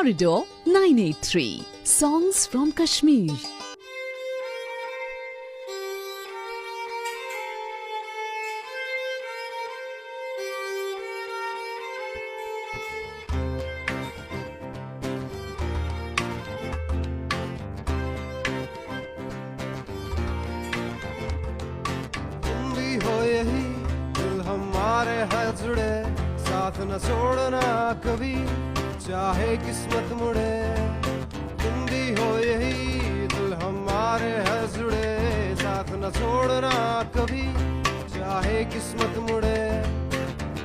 Corridor 983. Songs from Kashmir. हो यही दिल हमारे है जुड़े, साथ न छोड़ना कभी चाहे किस्मत मुड़े। तुम भी हो यही दिल हमारे है जुड़े, साथ न छोड़ना कभी चाहे किस्मत मुड़े।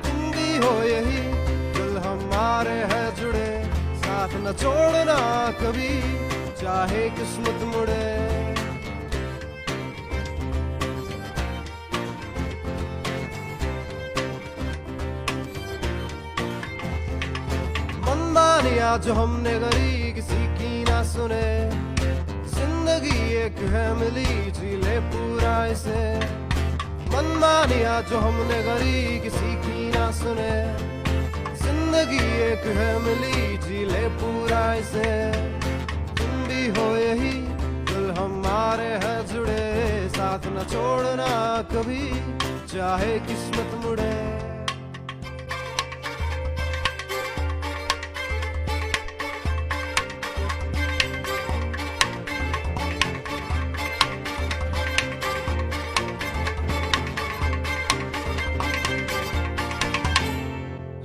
तुम भी हो यही दिल हमारे है जुड़े, साथ न छोड़ना कभी चाहे किस्मत मुड़े। मनमानिया जो हमने करी किसी की ना सुने, जिंदगी एक है मिली जी ले पूरा इसे। मनमानिया जो हमने करी किसी की ना सुने, जिंदगी एक है मिली जी ले पूरा इसे। तुम भी हो यही दिल हमारे है जुड़े, साथ न छोड़ना कभी चाहे किस्मत मुड़े।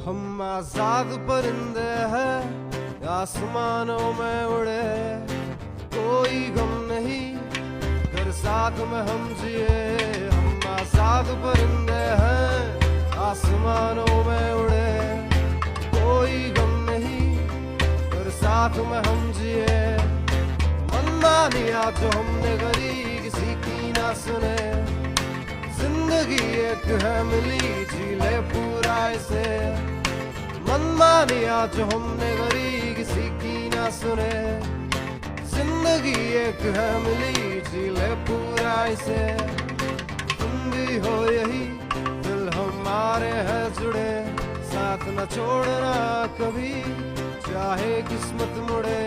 हम आजाद परिंदे हैं आसमानों में उड़े, कोई गम नहीं घर साथ में हम जिए। हम आजाद परिंदे हैं आसमानों में उड़े, कोई गम नहीं घर साथ में हम जिए। मनमानिया जो हमने करी किसी की ना सुने, जिंदगी एक है मिली जी ले पूरा इसे। मनमानिया जो हमने करी किसी की ना सुने, जिंदगी एक है मिली जी ले पूरा इसे। तुम भी हो यही दिल हमारे है जुड़े, साथ न छोड़ना कभी चाहे किस्मत मुड़े।